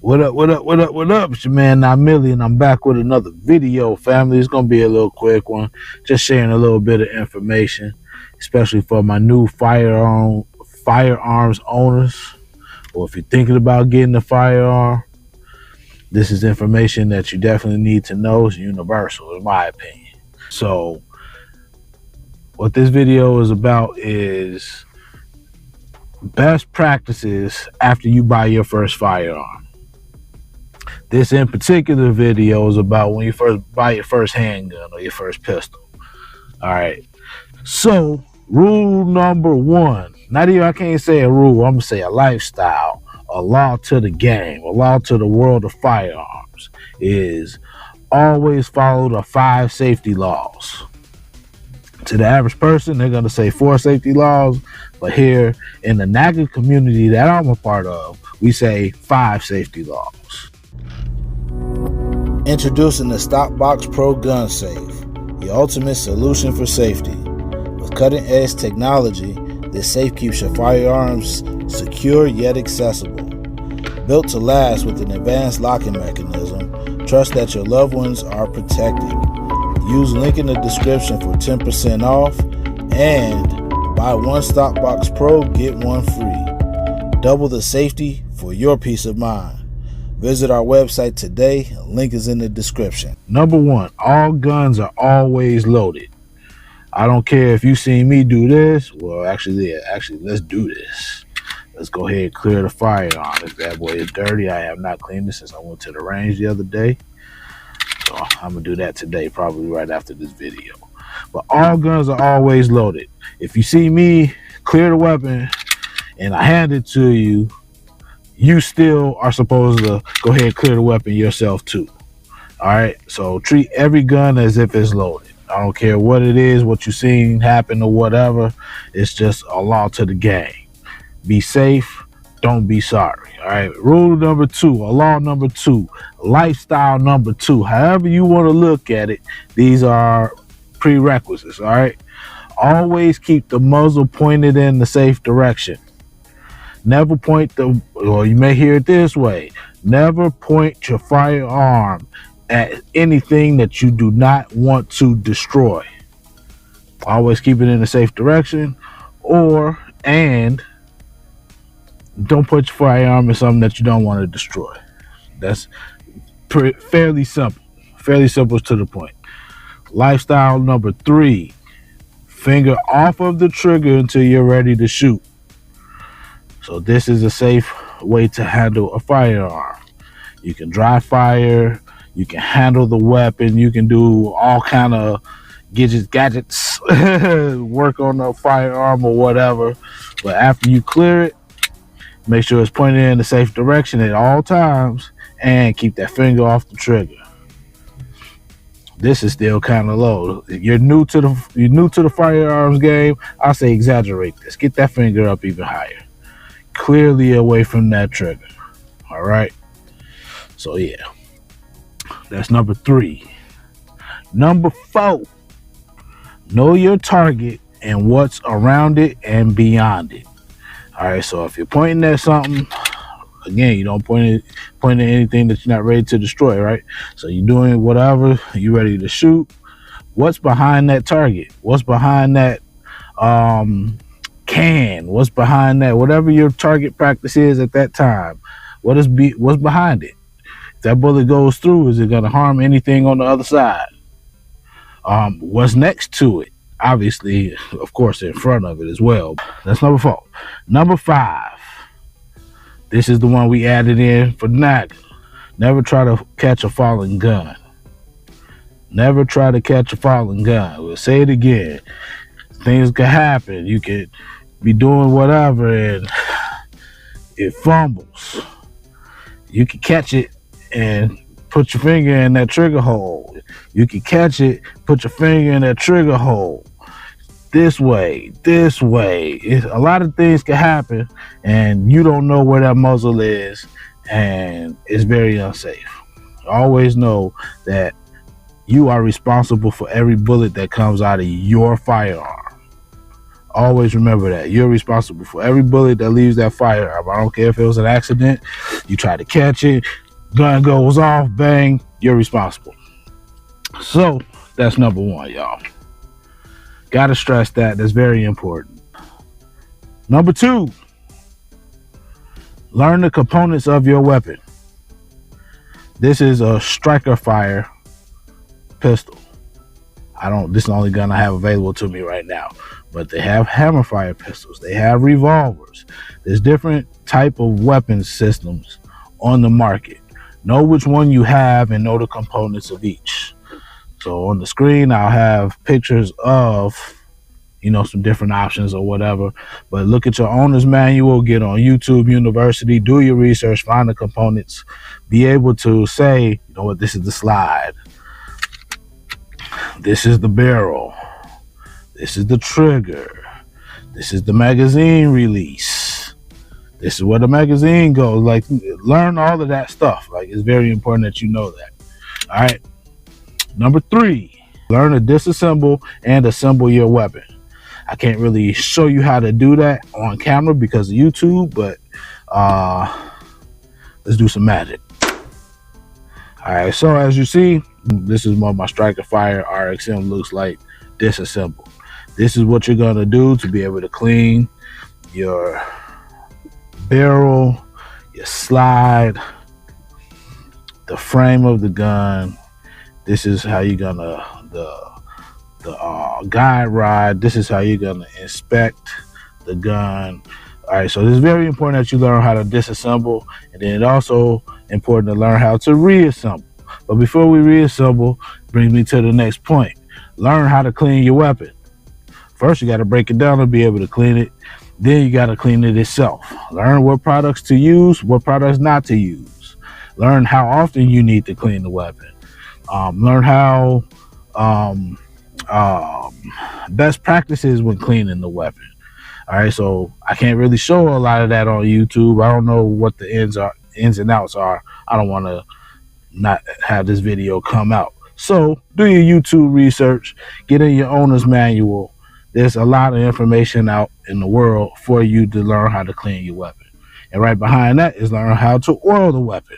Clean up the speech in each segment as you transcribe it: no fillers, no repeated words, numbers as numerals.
What up, what up, what up, what up? It's your man, Not Millie, and I'm back with another video, family. It's going to be a little quick one. Just sharing a little bit of information, especially for my new firearms owners, or if you're thinking about getting a firearm. This is information that you definitely need to know. It's universal, in my opinion. So, what this video is about is best practices after you buy your first firearm. This in particular video is about when you first buy your first handgun or your first pistol. All right. So, rule number one, not even, I can't say a rule, I'm going to say a lifestyle, a law to the game, a law to the world of firearms, is always follow the 5 safety laws. To the average person, they're going to say 4 safety laws, but here in the NAGA community that I'm a part of, we say 5 safety laws. Introducing the Stopbox Pro Gun Safe, the ultimate solution for safety. With cutting-edge technology, this safe keeps your firearms secure yet accessible. Built to last with an advanced locking mechanism, trust that your loved ones are protected. Use link in the description for 10% off, and buy one Stopbox Pro, get one free. Double the safety for your peace of mind. Visit our website today. Link is in the description. Number one, all guns are always loaded. I don't care if you see me do this. Well, actually, let's do this. Let's go ahead and clear the firearm. This bad boy is dirty. I have not cleaned it since I went to the range the other day. So I'm going to do that today, probably right after this video. But all guns are always loaded. If you see me clear the weapon and I hand it to you, you still are supposed to go ahead and clear the weapon yourself too. All right, so treat every gun as if it's loaded. I don't care what it is, what you've seen happen or whatever. It's just a law to the game. Be safe, don't be sorry. All right, rule number 2, or law number 2, lifestyle number 2, however you want to look at it, these are prerequisites. All right, always keep the muzzle pointed in the safe direction. Never point or you may hear it this way, never point your firearm at anything that you do not want to destroy. Always keep it in a safe direction, and don't put your firearm in something that you don't want to destroy. That's fairly simple to the point. Lifestyle number 3, finger off of the trigger until you're ready to shoot. So this is a safe way to handle a firearm. You can dry fire, you can handle the weapon, you can do all kind of gadgets, work on the firearm or whatever. But after you clear it, make sure it's pointed in the safe direction at all times and keep that finger off the trigger. This is still kind of low. If you're new to the firearms game, I say exaggerate this. Get that finger up even higher, clearly away from that trigger. All right, so yeah, that's number 3. Number 4, know your target and what's around it and beyond it. All right, so if you're pointing at something, again, you don't point at anything that you're not ready to destroy, right? So you're doing whatever, you're ready to shoot. What's behind that target? What's behind that what's behind that, whatever your target practice is at that time, what's behind it? If that bullet goes through, is it going to harm anything on the other side? What's next to it? Obviously, of course, in front of it as well. That's number 4. Number 5, this is the one we added in for NAGA. Never try to catch a falling gun. Never try to catch a falling gun. We'll say it again. Things can happen. You could be doing whatever and it fumbles. You can catch it and put your finger in that trigger hole. You can catch it, put your finger in that trigger hole. This way. A lot of things can happen and you don't know where that muzzle is, and it's very unsafe. Always know that you are responsible for every bullet that comes out of your firearm. Always remember that. You're responsible for every bullet that leaves that firearm. I don't care if it was an accident, you try to catch it, gun goes off, bang, you're responsible. So that's number one, y'all. Gotta stress that. That's very important. Number two, learn the components of your weapon. This is a striker fire pistol. This is the only gun I have available to me right now, but they have hammer fire pistols. They have revolvers. There's different type of weapon systems on the market. Know which one you have and know the components of each. So on the screen, I'll have pictures of, some different options or whatever, but look at your owner's manual, get on YouTube University, do your research, find the components, be able to say, this is the slide, this is the barrel, this is the trigger, this is the magazine release, this is where the magazine goes. Like, learn all of that stuff. Like, it's very important that you know that. All right. Number three, learn to disassemble and assemble your weapon. I can't really show you how to do that on camera because of YouTube, but let's do some magic. All right, so as you see, this is what my Striker Fire RXM looks like disassembled. This is what you're gonna do to be able to clean your barrel, your slide, the frame of the gun. This is how you're gonna, the guide rod. This is how you're gonna inspect the gun. All right, so it's very important that you learn how to disassemble, and then it's also important to learn how to reassemble. But before we reassemble, brings me to the next point. Learn how to clean your weapon. First, you got to break it down to be able to clean it. Then you got to clean it itself. Learn what products to use, what products not to use. Learn how often you need to clean the weapon. Learn how best practices when cleaning the weapon. All right, so I can't really show a lot of that on YouTube. I don't know what the ins and outs are. I don't want to not have this video come out. So do your YouTube research, get in your owner's manual. There's a lot of information out in the world for you to learn how to clean your weapon. And right behind that is learn how to oil the weapon.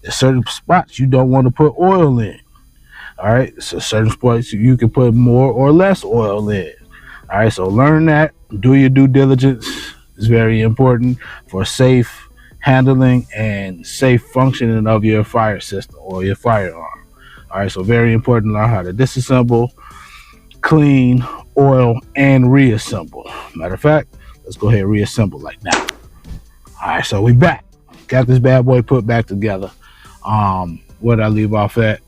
There's certain spots you don't want to put oil in. All right, so certain spots you can put more or less oil in. All right, so learn that. Do your due diligence. It's very important for safe handling and safe functioning of your fire system or your firearm. All right, so very important to learn how to disassemble, clean, oil, and reassemble. Matter of fact, let's go ahead and reassemble like now. All right, so we back. Got this bad boy put back together. Where did I leave off at?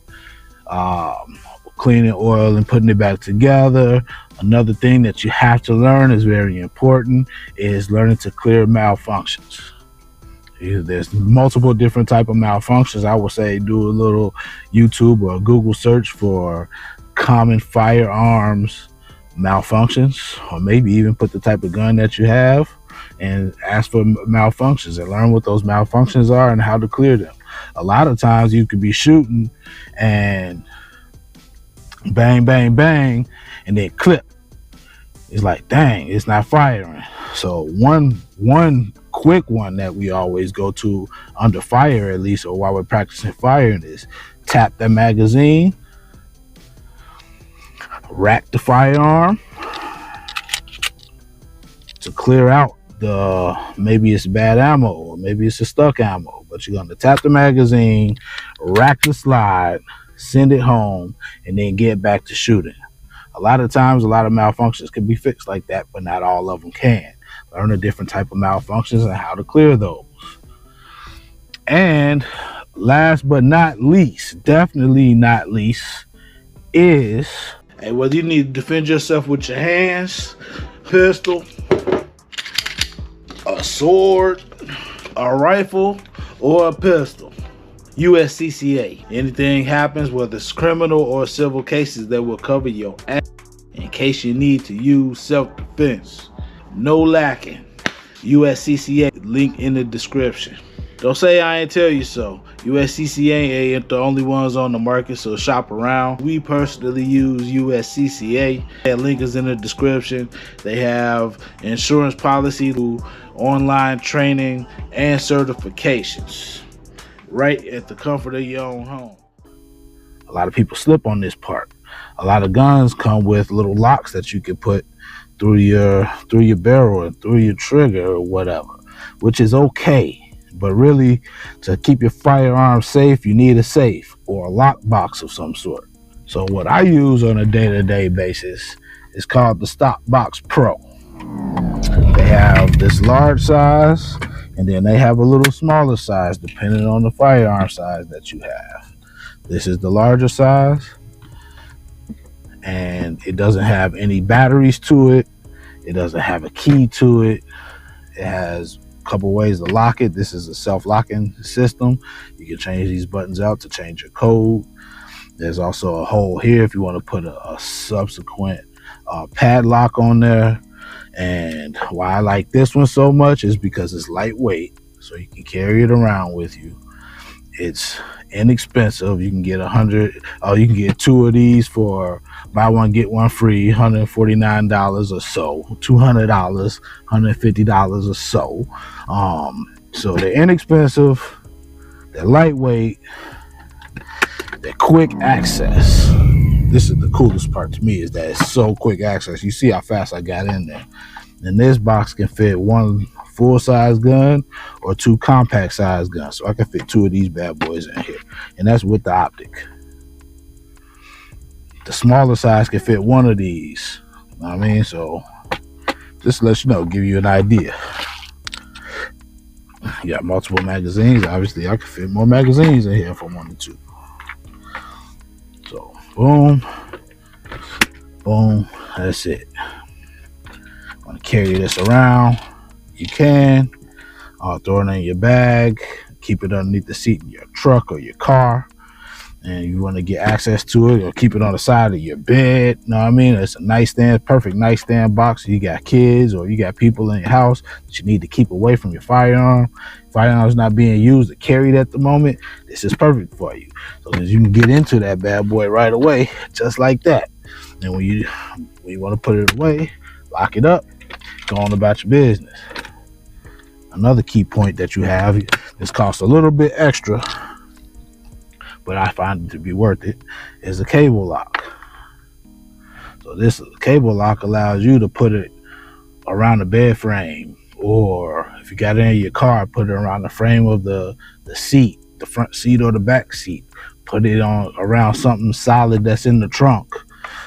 Cleaning, oil, and putting it back together. Another thing that you have to learn is very important is learning to clear malfunctions. There's multiple different type of malfunctions. I would say do a little YouTube or Google search for common firearms malfunctions, or maybe even put the type of gun that you have and ask for malfunctions and learn what those malfunctions are and how to clear them. A lot of times you could be shooting and bang, bang, bang, and then clip. It's like, dang, it's not firing. So one quick one that we always go to under fire, at least, or while we're practicing firing, is tap the magazine, rack the firearm to clear out maybe it's bad ammo or maybe it's a stuck ammo, but you're going to tap the magazine, rack the slide, send it home, and then get back to shooting. A lot of times, a lot of malfunctions can be fixed like that, but not all of them can. Learn a different type of malfunctions and how to clear those. And last but not least, definitely not least, is whether you need to defend yourself with your hands, pistol, a sword, a rifle, or a pistol. USCCA. Anything happens, whether it's criminal or civil cases, that will cover your ass in case you need to use self-defense. No lacking. USCCA, link in the description. Don't say I ain't tell you so. USCCA ain't the only ones on the market, so shop around. We personally use USCCA. That link is in the description. They have insurance policy, online training, and certifications right at the comfort of your own home. A lot of people slip on this part. A lot of guns come with little locks that you can put through your barrel and through your trigger or whatever, which is okay. But really, to keep your firearm safe, you need a safe or a lock box of some sort. So what I use on a day-to-day basis is called the Stop Box Pro. They have this large size, and then they have a little smaller size depending on the firearm size that you have. This is the larger size, and it doesn't have any batteries to it. It doesn't have a key to it. It has a couple ways to lock it. This is a self-locking system. You can change these buttons out to change your code. There's also a hole here if you want to put a subsequent padlock on there. And why I like this one so much is because it's lightweight, so you can carry it around with you. It's inexpensive. You can get you can get 2 of these for buy one get one free, $149 or so, $200, $150 or so. So they're inexpensive, they're lightweight, they're quick access. This is the coolest part to me, is that it's so quick access. You see how fast I got in there. And this box can fit one full-size gun or 2 compact-size guns. So I can fit 2 of these bad boys in here. And that's with the optic. The smaller size can fit 1 of these. You know what I mean? So just to let you know, give you an idea. You got multiple magazines. Obviously, I can fit more magazines in here if I wanted to. So, boom. Boom. That's it. Want to carry this around? You can. Throw it in your bag. Keep it underneath the seat in your truck or your car. And you want to get access to it, or keep it on the side of your bed. You know what I mean? It's a nightstand, perfect nightstand box. You got kids or you got people in your house that you need to keep away from your firearm. Firearm's not being used or carried at the moment. This is perfect for you. So that you can get into that bad boy right away, just like that. And when you want to put it away, lock it up, go on about your business. Another key point that you have, this costs a little bit extra, but I find it to be worth it, is a cable lock. So this cable lock allows you to put it around the bed frame, or if you got it in your car, put it around the frame of the seat, the front seat or the back seat. Put it on around something solid that's in the trunk.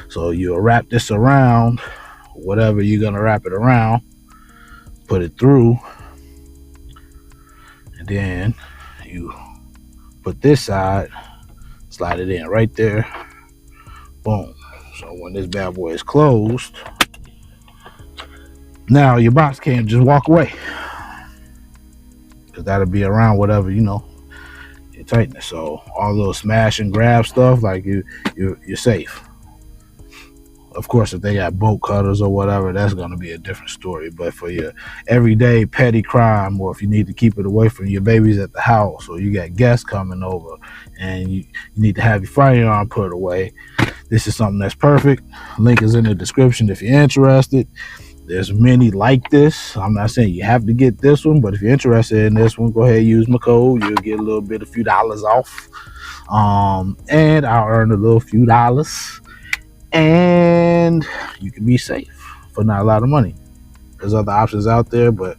So you'll wrap this around whatever you're gonna wrap it around, put it through, and then you put this side, slide it in right there, boom. So when this bad boy is closed, now your box can't just walk away, because that'll be around whatever, your tightness. So all those smash and grab stuff, like you're safe. Of course, if they got bolt cutters or whatever, that's going to be a different story. But for your everyday petty crime, or if you need to keep it away from your babies at the house, or you got guests coming over and you need to have your firearm put away, this is something that's perfect. Link is in the description if you're interested. There's many like this. I'm not saying you have to get this one, but if you're interested in this one, go ahead and use my code. You'll get a few dollars off. And I'll earn a little few dollars. And you can be safe for not a lot of money. There's other options out there, but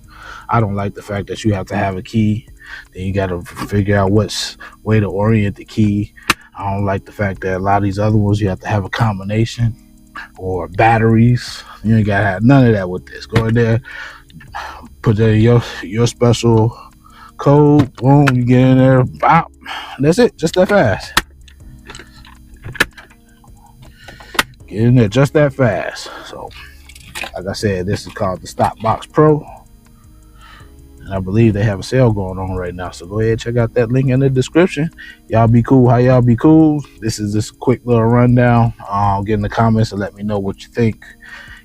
I don't like the fact that you have to have a key. Then you got to figure out what's way to orient the key. I don't like the fact that a lot of these other ones you have to have a combination or batteries. You ain't got to have none of that with this. Go in there, put in your special code, boom, you get in there, bop. That's it, just that fast. Get in there just that fast. So, like I said, this is called the Stop Box Pro. And I believe they have a sale going on right now. So go ahead and check out that link in the description. Y'all be cool how y'all be cool. This is just a quick little rundown. Get in the comments and let me know what you think.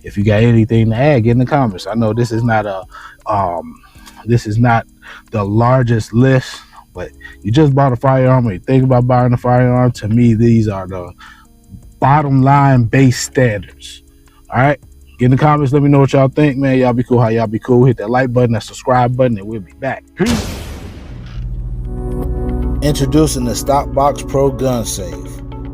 If you got anything to add, get in the comments. I know this is not a This is not the largest list, but you just bought a firearm or you think about buying a firearm. To me, these are the bottom line base standards. All right. Get in the comments. Let me know what y'all think, man. Y'all be cool. How y'all be cool? Hit that like button, that subscribe button, and we'll be back. Peace. Introducing the Stopbox Pro Gun Safe,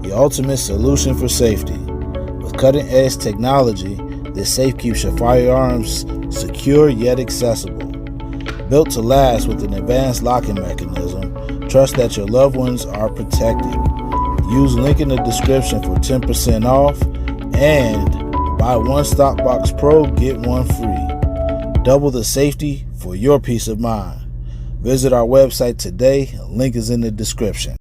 the ultimate solution for safety. With cutting-edge technology, this safe keeps your firearms secure yet accessible. Built to last with an advanced locking mechanism, trust that your loved ones are protected. Use link in the description for 10% off, and buy one Stopbox Pro, get one free. Double the safety for your peace of mind. Visit our website today. Link is in the description.